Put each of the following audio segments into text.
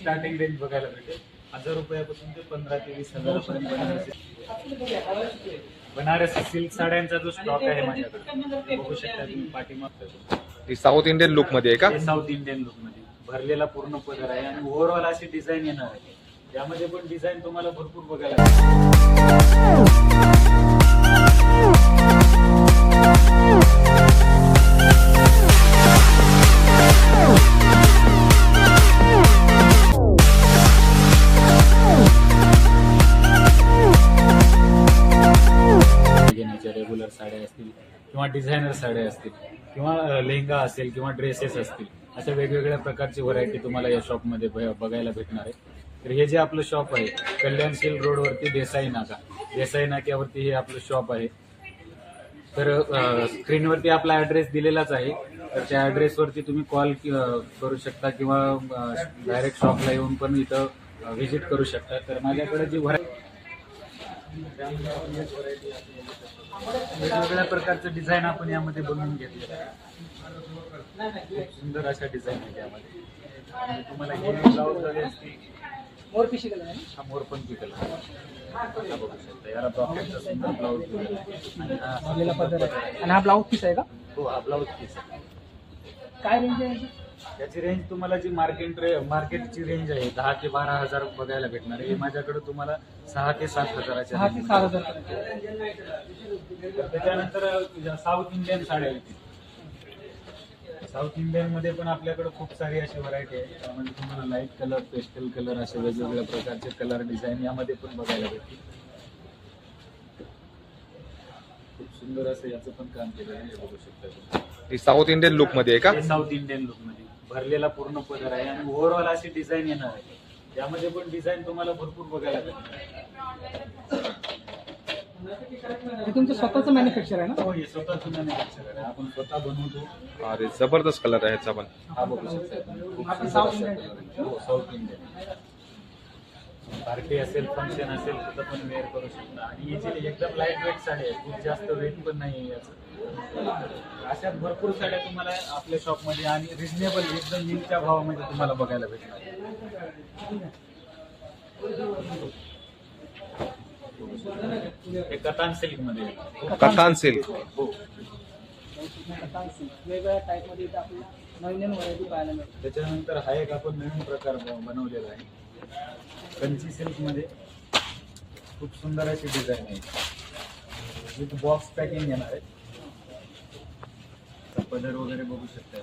Starting range बघायला भेटेल 1000 रुपयापासून ते 15 ते 20,000 पर्यंत बनारसी सिल्क साड्यांचा जो स्टॉक आहे माझ्याकडे बघू शकता तुम्ही पाठीमागचा साऊथ इंडियन लुक मध्ये आहे का? साऊथ इंडियन लुक मध्ये भरलेला पूर्ण पदर आहे आणि ओव्हरऑल अशी डिझाईन येणार आहे. त्यामध्ये पण डिझाईन तुम्हाला भरपूर बघायला रेग्युलर साड्या असतील किंवा डिझायनर साड्या असतील किंवा लेहंगा असेल किंवा ड्रेसेस असतील अशा वेगवेगळ्या प्रकारची व्हरायटी तुम्हाला या शॉपमध्ये बघायला भेटणार आहे. तर हे जे आपलं शॉप आहे कल्याणशील रोडवरती देसाई नाक्यावरती हे आपलं शॉप आहे. तर स्क्रीनवरती आपला ऍड्रेस दिलेलाच आहे. तर त्या ऍड्रेसवरती तुम्ही कॉल करू शकता किंवा डायरेक्ट शॉपला येऊन पण इथं व्हिजिट करू शकता. तर माझ्याकडे जी व्हरायटी वेगवेगळ्या प्रकारचं डिझाईन आपण यामध्ये बनवून घेतलेलं आहे. खूप सुंदर अशा डिझाईन आहे त्यामध्ये. आणि तुम्हाला हे ब्लाऊज मोरपिशी कलर आहे हा मोरपंखी कलर बघू शकता. याला ब्रॉकेटचा सुंदर ब्लाऊज आणि हा ब्लाऊज पीस आहे का? हो हा ब्लाऊज पीस आहे. काय रेंज आहे याची रेंज तुम्हाला जी मार्केटची रेंज आहे 10 ते 12,000 बघायला भेटणार आहे. माझ्याकडे तुम्हाला 6 ते 7,000च्या 6 ते 7,000. त्याच्यानंतर साऊथ इंडियन साड्या आहेत. साऊथ इंडियन मध्ये पण आपल्याकडे खूप सारी अशी व्हरायटी आहे. त्यामध्ये तुम्हाला लाईट कलर पेस्टल कलर असे वेगवेगळ्या प्रकारचे कलर डिझाईन यामध्ये पण बघायला भेटतील. खूप सुंदर असं याचं पण काम केलेलं आहे बघू शकता. साऊथ इंडियन लुक मध्ये आहे का? साऊथ इंडियन लुक मध्ये भरलेला पूर्ण पदर आहे आणि ओव्हरऑल अशी डिझाईन येणार आहे. त्यामध्ये पण डिझाईन तुम्हाला भरपूर बघायला भेटणार. हे तुमचं स्वतःचं मॅन्युफॅक्चर आहे ना? हो हे स्वतःचं मॅन्युफॅक्चर आहे. आपण स्वतः बनवतो. अरे जबरदस्त कलर आहे ह्याचा पण. हा बघू शकता. South Indian. हो साऊथ इंडियन पार्टी असेल फंक्शन असेल तिथं पण वेअर करू शकता. आणि याची एकदम लाईट वेट साडी आहे. खूप जास्त वेट पण नाही याचं. अशा भरपूर साड्या तुम्हाला आपल्या शॉपमध्ये आणि रिजनेबल एकदम मिलच्या भावामध्ये तुम्हाला बघायला भेटणार. हे कतान सिल्क मध्ये कतान सिल्क वेगवेगळ्या टाईप मध्ये इथे आपल्याला नवीन व्हरायटी पाहायला मिळते. त्याच्यानंतर हा एक आपण नवीन प्रकार बनवलेला आहे कंची सिल्क मध्ये. खूप सुंदर अशी डिझाईन आहे. विथ बॉक्स पॅकिंग येणार आहे. पदर वगैरे बघू शकता.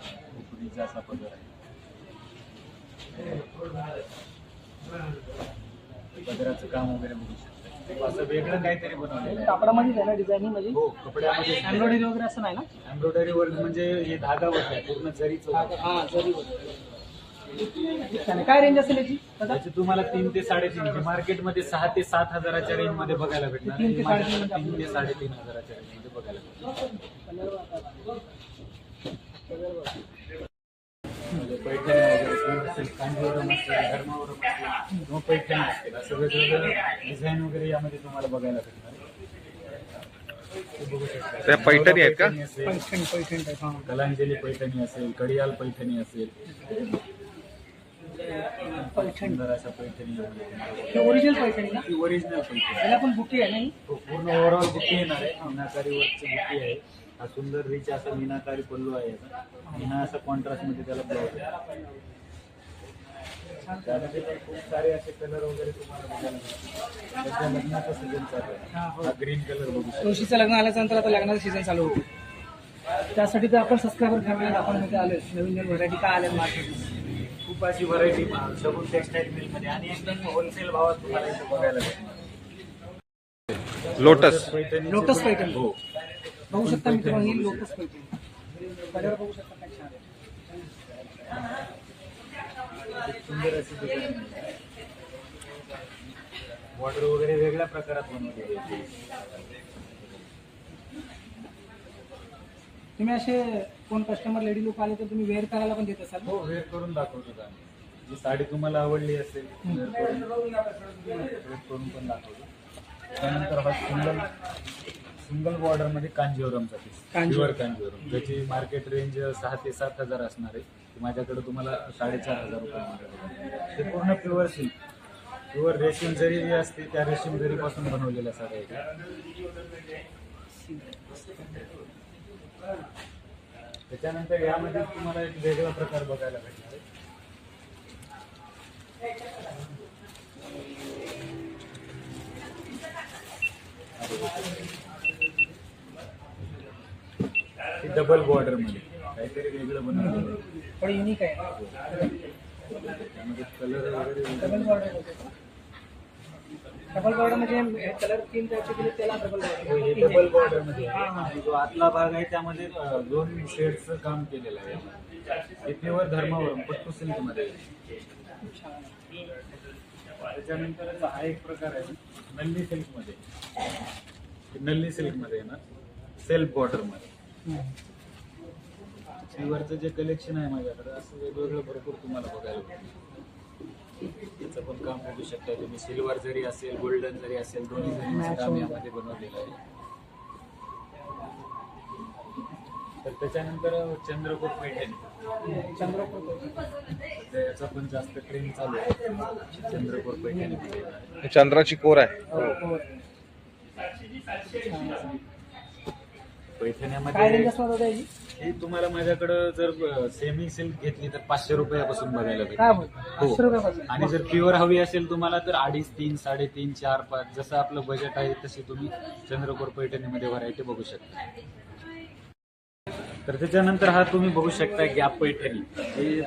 खूप असा पदर आहे. पदराचं काम वगैरे बघू शकता. असं वेगळं काहीतरी बनवलेलं आहे. कापडामध्ये आहे ना डिझाईन म्हणजे? हो कपड्यामध्ये एम्ब्रॉयडरी वगैरे असं नाही ना? एम्ब्रॉयडरी वर्क म्हणजे हे धागा वगैरे पूर्ण जरीचं. हा जरी काय रेंज असेल याची? त्याची तुम्हाला 3 ते 3.5 मार्केटमध्ये 6 ते 7,000च्या रेंज मध्ये बघायला भेटणार. 3 ते 3.5 3 ते 3,500च्या रेंज मध्ये बघायला भेटणार. पैठणी वगैरे असेल कांजीवरम असेल धर्मावरम असेल किंवा पैठणी असेल असं वेगवेगळं डिझाईन वगैरे यामध्ये तुम्हाला बघायला भेटणार. बघू शकता. त्या पैठणी आहेत का? पैठणी कलांजली पैठणी असेल कडियाल पैठणी असेल. सुंदर अशा पैठणी ओरिजिनल पैठणी ना? ओरिजिनल पैठणी. याला पण बुटी आहे नाही? पूर्ण ओव्हरऑल बुट्टी येणार आहे. मीनाकारी वर्कची बुट्टी आहे. हा सुंदर रिच असा मीनाकारी पल्लू आहे. मीना असा कॉन्ट्रास्ट मध्ये त्याला ब्लाउज आहे. त्यामध्ये खूप सारे असे कलर वगैरे तुम्हाला बघायला मिळतात. त्याच्या लग्नाचा सीझन चालू आहे. हा ग्रीन कलर बघू शकता. तुळशीचं लग्न आल्यानंतर आता लग्नाचं सीझन चालू होतं. त्यासाठी तर आपण सबस्क्रायबर फॅमिली आपण इथे आलोय. नवीन नवीन व्हरायटी काय आल्या मार्केटमध्ये खूप अशी व्हरायटी शगुन टेक्सटाईल मिल मध्ये आणि एकदम होलसेल भावात तुम्हाला इथे बघायला भेटणार. Lotus lotus Paithani. हो बघू शकता मित्रांनो ही लोटस पैठणी. कलर बघू शकता काय छान आहे. सुंदर अशी डिझाईन. बॉर्डर वगैरे वेगळ्या प्रकारात बनवलेली आहे. तुम्ही असे कोण कस्टमर लेडी लोक आले तर तुम्ही वेअर करायला पण देत असाल? हो वेअर करून दाखवतो आम्ही. जी साडी तुम्हाला आवडली असेल वेअर करून पण दाखवतो. त्यानंतर हा सिंगल बॉर्डर मध्ये कांजीवरमचा पीस प्युअर कांजीवरम ज्याची मार्केट रेंज 6 ते 7,000 असणार आहे. माझ्याकडे तुम्हाला 4,500 रुपयामध्ये ते पूर्ण प्युअर सिल्क, प्युअर रेशीम जरी जी असते त्या रेशीम जरीपासून बनवलेल्या साड्या आहेत. त्याच्यानंतर यामध्ये तुम्हाला एक वेगळा प्रकार बघायला भेटणार आहे. डबल बॉर्डर मध्ये काहीतरी वेगळं बनवलेलं आहे. थोडं युनिक आहे. त्यामध्ये कलर वगैरे डबल बॉर्डर डबल बॉर्डर म्हणजे कलर तीन टाईपचे दिले त्याला डबल बॉर्डर. डबल बॉर्डर मध्ये आहे. हा, हा. आणि जो आतला भाग आहे त्यामध्ये 2 शेड्सचं काम केलेलं आहे. हे प्युअर धर्मावरून पट्टू सिल्क मध्ये आहे. त्याच्यानंतर हा एक प्रकार आहे नल्ली सिल्क मध्ये. नल्ली सिल्क मध्ये आहे ना, सेल्फ बॉर्डर मध्ये. सिल्वरचं जे कलेक्शन आहे माझ्याकडे असं वेगवेगळं भरपूर तुम्हाला बघायला भेटेल. याचं पण काम बघू शकता तुम्ही. सिल्वर जरी असेल, गोल्डन जरी असेल, दोन्ही जरीचं काम यामध्ये बनवलेलं आहे. तर त्याच्यानंतर चंद्रकोर पैठणी. चंद्रपूर याचा पण जास्त ट्रेंड चालू आहे चंद्रकोर पैठणी. चंद्राची कोर आहे. काय पैठण्यामध्ये रेंज असणार होता याची? ही तुम्हाला माझ्याकडं जर सेमी सिल्क घेतली तर 500 रुपयापासून बघायला काय भेटेल. बोल 500 रुपयापासून? आणि जर प्युअर हवी असेल तुम्हाला तर 2.5, 3, 3.5, 4, 5 जसं आपलं बजेट आहे तशी तुम्ही चंद्रकोर पैठणीमध्ये व्हरायटी बघू शकता. तर त्याच्यानंतर हा तुम्ही बघू शकता गॅप पैठणी. ही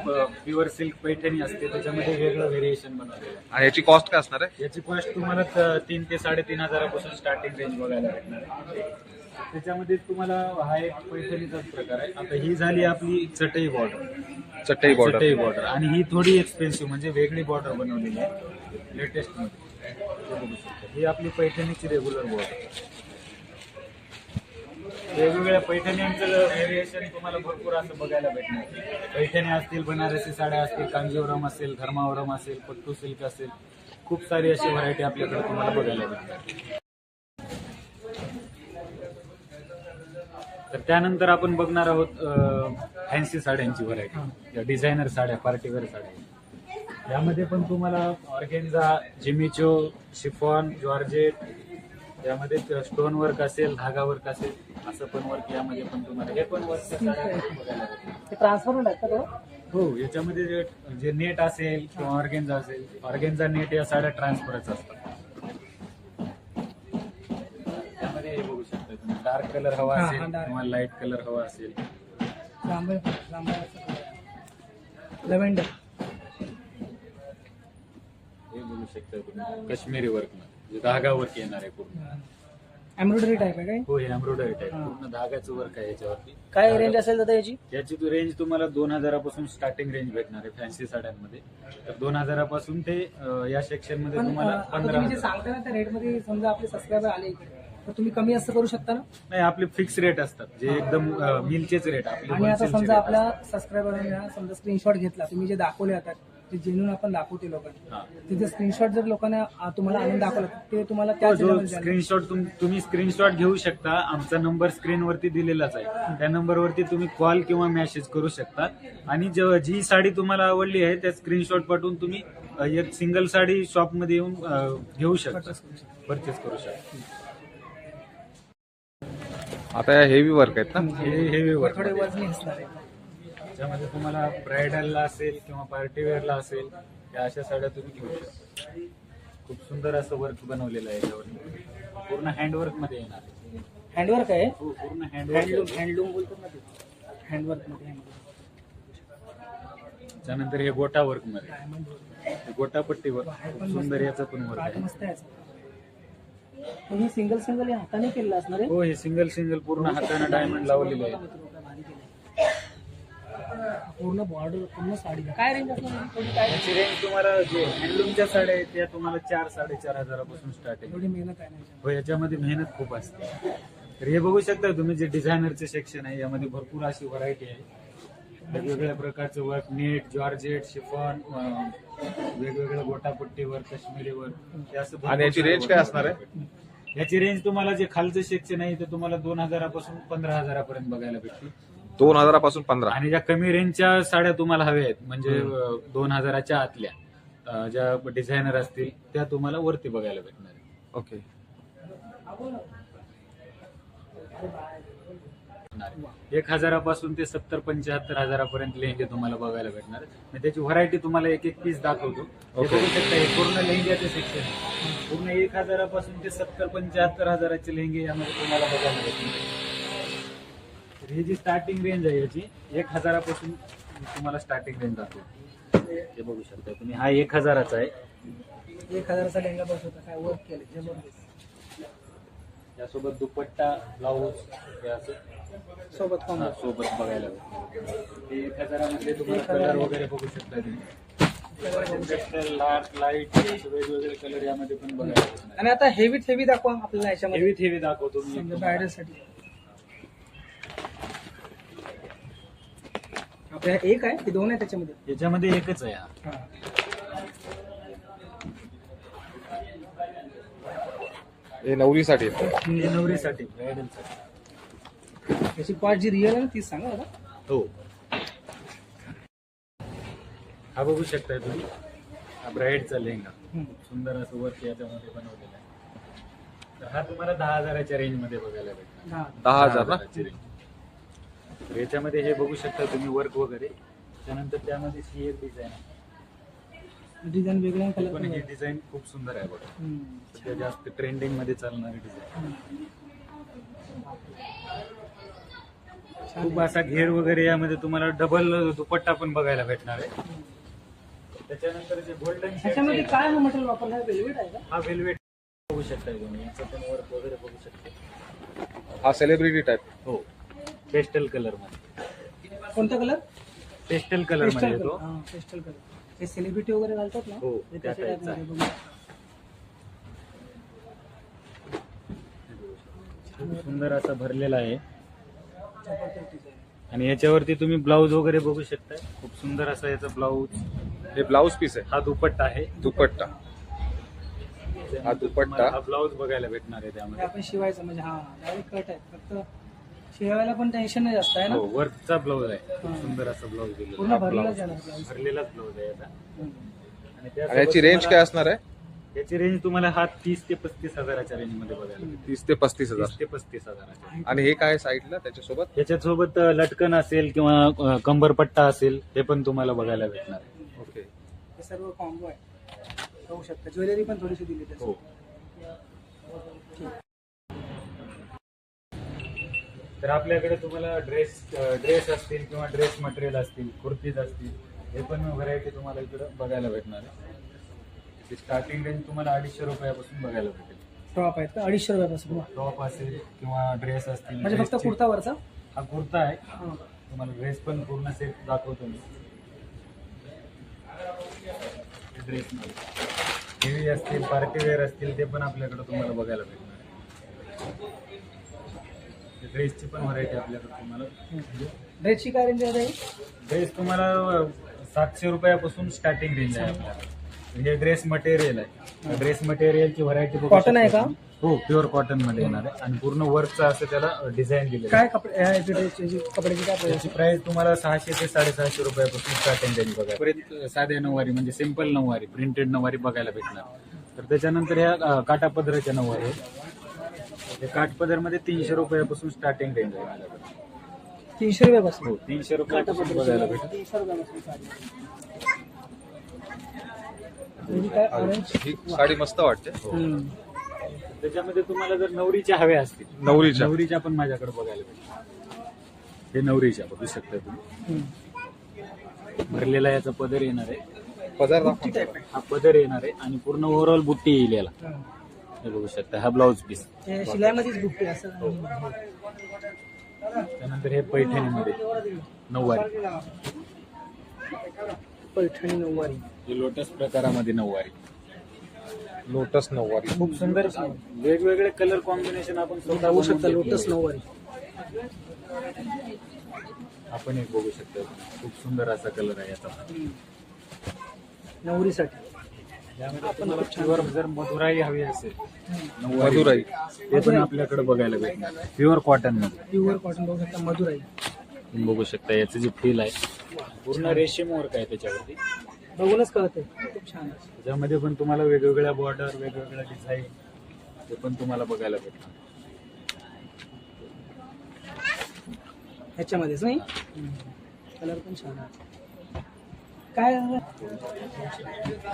प्युअर सिल्क पैठणी असते, त्याच्यामध्ये वेगळं व्हेरिएशन बनवलेलं आहे. आणि याची कॉस्ट काय असणार आहे? याची कॉस्ट तुम्हाला 3 ते 3.5 हजारापासून स्टार्टिंग रेंज बघायला भेटणार आहे. त्याच्यामध्ये तुम्हाला हा एक पैठणीचाच प्रकार आहे. आता ही झाली आपली चटई बॉर्डर. चटई बॉर्डर. चटई बॉर्डर आणि ही थोडी एक्सपेन्सिव्ह म्हणजे वेगळी बॉर्डर बनवलेली आहे लेटेस्ट मध्ये. हे बघू शकता. ही आपली पैठणीची रेग्युलर बॉर्डर. वेगवेगळ्या पैठण्यांचं व्हेरिएशन तुम्हाला भरपूर असं बघायला भेटणार. पैठणी असतील, बनारसी साड्या असतील, कांजीवरम असेल, धर्मावरम असेल, पट्टू सिल्क असेल, खूप सारी अशी व्हरायटी आपल्याकडे तुम्हाला बघायला भेटणार. तर त्यानंतर आपण बघणार आहोत फॅन्सी साड्यांची व्हरायटी. डिझायनर साड्या, पार्टीवेअर साड्या. यामध्ये पण तुम्हाला ऑर्गेन्झा, जिमिचो, शिफॉन, जॉर्जेट, यामध्ये स्टोन वर्क असेल, धागा वर्क असेल, असं पण वर्क यामध्ये पण तुम्हाला. हे पण वर्क बघायला भेटेल. ते ट्रान्सफर आहेत का तो? हो, याच्यामध्ये जे नेट असेल किंवा ऑर्गेन्झा असेल, ऑर्गेन्झा नेट या साड्या ट्रान्सफरच असतात. त्यामध्ये हे बघू शकता तुम्ही. डार्क कलर हवा हा, असेल dark. किंवा लाईट कलर हवा असेल. लव्हेंडर. हे बघू शकता तुम्ही. काश्मीरी वर्क मध्ये धागा वर्क येणार आहे पूर्ण. एम्ब्रॉयडरी टाईप आहे काय? हो, हे एम्ब्रॉयडरी टाईप पूर्ण धागाचं वर्क आहे याच्यावरती. काय रेंज असेल दादा याची? याची रेंज तुम्हाला 2000 स्टार्टिंग रेंज भेटणार आहे फॅन्सी साड्यांमध्ये. तर 2000 ते या सेक्शन मध्ये तुम्हाला आता तुम्ही जे 15,000. सांगता ना त्या रेट मध्ये समजा आपले सबस्क्रायबर आले तर तुम्ही कमी असं करू शकता ना? नाही, आपले फिक्स रेट असतात जे एकदम मिलचेच रेट आपले. आणि आता wholesale चे समजा rate आपल्या सबस्क्रायबरांना समजा स्क्रीनशॉट घेतला, तुम्ही जे दाखवले आता जे जेन्युन आपण दाखवते लोकांना, असतात. तिथे स्क्रीनशॉट जर लोकांना तुम्हाला आणून दाखवला ते तुम्हाला हा. त्या जो level ला स्क्रीनशॉट तुम्ही स्क्रीनशॉट घेऊ शकता. आमचा नंबर स्क्रीनवरती दिलेलाच आहे. त्या नंबरवरती तुम्ही कॉल किंवा मेसेज करू शकता. आणि जी साडी तुम्हाला आवडली आहे त्या स्क्रीनशॉट पाठवून तुम्ही एक सिंगल साडी शॉपमध्ये येऊन घेऊ शकता, परचेस करू शकता. आता या हेवी वर्क आहेत ना? हे हेवी वर्क थोडे वजनी असणार आहे. त्यामध्ये तुम्हाला ब्रायडलला असेल किंवा पार्टीवेअरला असेल त्या अशा साड्या तुम्ही घेऊ शकता. खूप सुंदर असं वर्क बनवलेलं आहे याच्यावर. पूर्ण हँडवर्क मध्ये येणार आहे. हँडवर्क आहे. हो, पूर्ण हँडलूम हँडवर्क. हँडलूम बोलतात ना ते. हँडवर्क मध्ये त्यानंतर हे गोटा वर्क मध्ये, हे गोटापट्टी वर्क खूप सुंदर याचं पण वर्क आहे. मस्त आहे. तुम्ही सिंगल सिंगल हाताने केलेलं असणार आहे. हो, हे सिंगल पूर्ण हाताने डायमंड लावलेले आहे. पूर्ण बॉर्डर पूर्ण साडी. काय रेंज असणार आहे? थोडी काय याची रेंज तुम्हाला जे हँडलूमच्या साड्या आहेत त्या तुम्हाला 4-4.5 हजारापासून स्टार्टिंग. थोडी मेहनत आहे ना. हो, याच्यामध्ये मेहनत खूप असते. तर हे बघू शकता तुम्ही जे डिझायनरचे सेक्शन आहे यामध्ये भरपूर अशी व्हरायटी आहे. वेगवेगळ्या प्रकारचं वर्क, नेट, जॉर्जेट, शिफॉन, वेगवेगळ्या गोटापट्टी वर्क, काश्मीरी वर्क, असं भरपूर आणि याची सारं रेंज work काय असणार आहे? याची रेंज तुम्हाला जे खालचं सेक्शन आहे ते तुम्हाला 2000 15,000 बघायला भेटते. 2000 15. आणि ज्या कमी रेंजच्या साड्या तुम्हाला हव्या आहेत म्हणजे 2000 आतल्या ज्या डिझायनर असतील त्या तुम्हाला वरती बघायला भेटणार आहे. ओके. 1,000 ते 70-75 हजारापर्यंत लेहंगे तुम्हाला बघायला भेटणार आहे. आणि त्याची व्हरायटी तुम्हाला एक एक पीस दाखवतो. हे Okay. बघू शकता, हे पूर्ण लेहंग्याचे सेक्शन आहे. पूर्ण 1,000 ते 70-75 हजाराचे लेहंगे यामध्ये तुम्हाला बघायला भेटणार. तर ही जी स्टार्टिंग रेंज आहे याची 1,000 तुम्हाला स्टार्टिंग रेंज दाखवतो. हे बघू शकता तुम्ही, हा 1,000चा आहे. 1,000चा लेंगा बस होता, काय वर्क केलं जबरदस्त. यासोबत दुपट्टा, ब्लाऊज हे असं सोबत कॉम्बो. सोबत बघायला भेटतं. हे 1,000 तुम्हाला कलर वगैरे बघू शकता तुम्ही. लाईट वेगवेगळे कलर यामध्ये पण बघायला भेटणार. आणि आता हेवी दाखवा आपल्याला याच्यामध्ये हेवी दाखवतो मी. ब्रायडलसाठी आपल्या एक आहे की दोन आहे त्याच्यामध्ये? याच्यामध्ये एकच आहे हा. हा. हे नवरीसाठी येतं. हे नवरीसाठी, ब्रायडलसाठी. त्याची पार्ट जी रिअल आहे ना तीच सांगा आता. हो, हा बघू शकताय तुम्ही, हा ब्राईडचा लेहंगा. सुंदर असं वर्क याच्यामध्ये बनवलेलं आहे. तर हा तुम्हाला 10,000च्या रेंज मध्ये बघायला भेटणार. 10,000 ना? 10,000ची range. तर याच्यामध्ये हे बघू शकता तुम्ही वर्क वगैरे. त्यानंतर त्यामध्ये ही एक डिझाईन आहे. डिझाईन वेगळ्या पण कलर. ही डिझाईन खूप सुंदर आहे बघा. सध्या जास्त ट्रेंडिंग मध्ये चालणारी डिझाईन. खूप असा घेर वगैरे यामध्ये तुम्हाला डबल दुपट्टा पण बघायला भेटणार आहे. त्याच्यानंतर जे गोल्डन त्याच्यामध्ये काय हा मटेरियल वापरलं आहे? वेल्वेट आहे का? हा वेल्वेट बघू शकता तुम्ही, याचं पण वर्क वगैरे बघू शकता. हा सेलिब्रिटी टाइप. हो, पेस्टल कलर मध्ये. कोणता कलर? पेस्टल कलर मध्ये येतो. Pastel colour. हे सेलिब्रिटी वगैरे घालतात ना? हो, ते त्या तसे टाईपचा आहेत आहे. बघा. खूप सुंदर असा भरलेला आहे. जबरदस्त design. आणि याच्यावरती तुम्ही ब्लाऊज वगैरे बघू शकता. खूप सुंदर असा याचा ब्लाऊज. हे ब्लाऊज पीस आहे. हा दुपट्टा आहे. दुपट्टा. हा दुपट्टा. हा ब्लाऊज बघायला भेटणार आहे म्हणजे त्यामध्ये. आपण शिवायचं म्हणजे हा डायरेक्ट कट आहे. फक्त शिवायला पण टेन्शन नाही जास्त आहे ना? हो, वर्कचा ब्लाऊज आहे. खूप सुंदर असा ब्लाऊज दिलेला पूर्ण आहे. भरलेलाच आहे ना ब्लाऊज. भरलेलाच ब्लाऊज आहे याचा. आणि आणि त्यासोबत याची रेंज तुम्हाला- काय असणार आहे? याची रेंज तुम्हाला हा 30 ते 35 हजाराच्या रेंज मध्ये बघायला भेटेल. 30 ते 35,000. 30 ते 35 हजाराच्या. आणि हे काय साईडला त्याच्यासोबत? याच्यासोबत लटकन असेल किंवा कंबरपट्टा असेल ते पण तुम्हाला बघायला भेटणार आहे. ओके. हे सर्व कॉम्बो आहे. बघू शकता. ज्वेलरी पण थोडीशी दिली त्याची. हो. तर आपल्याकडे तुम्हाला ड्रेस असतील किंवा ड्रेस मटेरियल असतील, कुर्तीज असतील, हे पण व्हरायटी तुम्हाला इकडे बघायला भेटणार आहे. स्टार्टिंग रेंज तुम्हाला 250 रुपयापासून बघायला भेटेल. टॉप आहेत का? 250 रुपयापासून. टॉप असेल किंवा ड्रेस असतील. म्हणजे फक्त ड्रेसचे- कुर्तावरचा? हा कुर्ता आहे. हा. तुम्हाला ड्रेस पण पूर्ण सेट दाखवतो मी. ड्रेस हेवी असतील, पार्टीवेअर असतील, ते पण आपल्याकडे तुम्हाला बघायला भेटणार आहे. ड्रेसची पण व्हरायटी आपल्याकडे तुम्हाला. ड्रेसची काय रेंज आहे? ड्रेस तुम्हाला 700 रुपयापासून स्टार्टिंग रेंज आहे आपल्याला. हे ड्रेस मटेरियल आहे. ड्रेस मटेरियलची व्हरायटी कॉटन आहे का? हो, प्युअर कॉटन मध्ये येणार आहे. आणि पूर्ण वर्कचं असं त्याला डिझाईन दिलेलं काय कपडे ड्रेसची कपड्याची काय प्राइस? त्याची प्राइस तुम्हाला 600 ते 750 रुपयापासून स्टार्टिंग रेंज बघा. परत साध्या नऊवारी म्हणजे सिंपल नऊवारी, प्रिंटेड नऊवारी बघायला भेटणार. तर त्याच्यानंतर ह्या काठापदराच्या नऊवारी आहेत. हे काठपदरमध्ये 300 रुपयापासून स्टार्टिंग रेंज आहे माझ्याकडे. 300 रुपयापासून? हो, 300 रुपयापासून बघायला भेटेल. 300 रुपयापासून साडी. म्हणजे काय ऑरेंज? ही साडी मस्त वाटते. त्याच्यामध्ये तुम्हाला जर नवरीच्या हव्या असतील, नवरीच्या पण माझ्याकडे बघायला भेटेल. हे नवरीच्या बघू शकता तुम्ही. भरलेला याचा पदर येणार आहे. पदर बुट्टी टाईप आहे. हा पदर येणार आहे आणि पूर्ण ओव्हरऑल बुट्टी येईल याला. हे बघू शकता. हा ब्लाऊज पीस. हे शिलाईमध्येच बुट्टी असं. त्यानंतर हे पैठणीमध्ये नऊवारी. पैठणी नऊवारी. हे लोटस प्रकारामध्ये नऊवारी. लोटस नऊवारी. खूप सुंदर वेगवेगळे कलर कॉम्बिनेशन आपण स्वतः बघू शकता. बनवून लोटस घेतलेले. नऊवारी. आपण एक बघू शकतो. खूप सुंदर असा कलर आहे याचा. नवरीसाठी. यामध्ये तुम्हाला प्युअर जर मधुराई हवी असेल, मधुराई, ते पण आपल्याकडे बघायला भेटणार. प्युअर कॉटन मध्ये. प्युअर कॉटन बघू शकता. मधुराई. तुम्ही बघू शकता याचं जे फील आहे पूर्ण रेशीम वर्क आहे त्याच्यावरती. बघूनच कळतंय. खूप छान आहे. त्याच्यामध्ये पण तुम्हाला वेगवेगळ्या बॉर्डर, वेगवेगळ्या डिझाईन ते पण तुम्हाला बघायला भेटणार. ह्याच्यामध्येच नाही कलर पण छान आहे. काय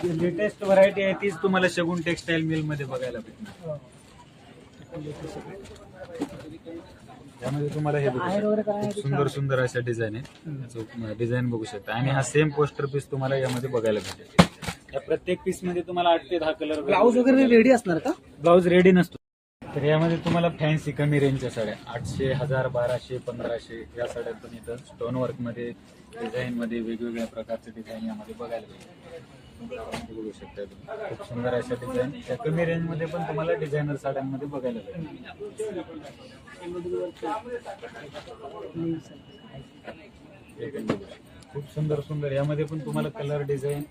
लेटेस्ट व्हरायटी आहे तीच तुम्हाला शगुन टेक्सटाईल मिल मध्ये बघायला भेटणार. त्यामध्ये तुम्हाला हे बघू आहेर शकता. वगैरे काय खूप सुंदर सुंदर अशा डिझाईन आहे. डिझाईन बघू शकता आणि हा सेम पोस्टर पीस तुम्हाला यामध्ये बघायला भेटेल. या प्रत्येक पीस मध्ये तुम्हाला 8 ते 10 कलर. ब्लाऊज वगैरे रेडी असणार का? ब्लाऊज रेडी नसतो. तर यामध्ये तुम्हाला फॅन्सी कमी रेंजच्या साड्या 800, 1000, 1200, 1500 या साड्या पण इथं स्टोन वर्क मध्ये, डिझाईन मध्ये वेगवेगळ्या प्रकारचे डिझाईन यामध्ये बघायला भेटेल. हे बघू शकता तुम्ही. खूप सुंदर अशा डिझाईन त्या कमी रेंज मध्ये पण तुम्हाला डिझायनर साड्यांमध्ये बघायला भेटेल. खूप सुंदर सुंदर यामध्ये पण तुम्हाला कलर डिझाईन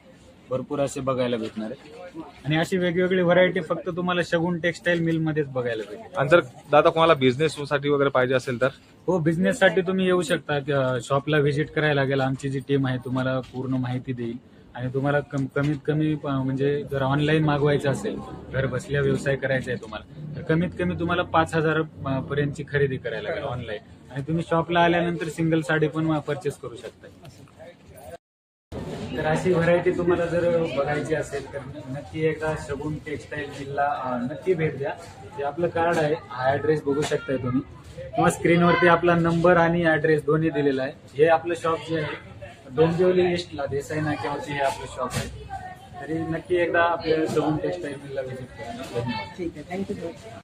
भरपूर असे बघायला भेटणार आहे. आणि अशी वेगवेगळी व्हरायटी फक्त तुम्हाला शगुन टेक्सटाईल मिल मध्येच बघायला भेटेल. आणि जर दादा कोणाला बिझनेस साठी वगैरे पाहिजे असेल तर हो, बिझनेस साठी तुम्ही येऊ शकता. शॉपला व्हिजिट करायला लागेल. आमची जी टीम आहे तुम्हाला पूर्ण माहिती देईल आणि तुम्हाला कमीत कमी म्हणजे जर ऑनलाईन मागवायचं असेल, घर बसल्या व्यवसाय करायचा आहे तुम्हाला, तर कमीत कमी तुम्हाला 5000 पर्यंतची खरेदी करायला लागेल ऑनलाईन. आणि तुम्ही शॉपला आल्यानंतर सिंगल साडी पण परचेस करू शकता. तर अशी व्हरायटी तुम्हाला जर बघायची असेल तर नक्की एकदा शगुन टेक्सटाईल मिलला नक्की भेट द्या. जे आपलं कार्ड आहे, हा ऍड्रेस बघू शकताय तुम्ही किंवा स्क्रीनवरती आपला नंबर आणि ऍड्रेस दोन्ही दिलेला आहे. हे आपलं शॉप जे आहे डोंबिवली ईस्टला देसाई नाक्यावरती हे आपलं शॉप आहे. तरी नक्की एकदा आपल्या शगुन टेक्सटाईल मिलला व्हिजिट करा. धन्यवाद. ठीक आहे. थँक्यू.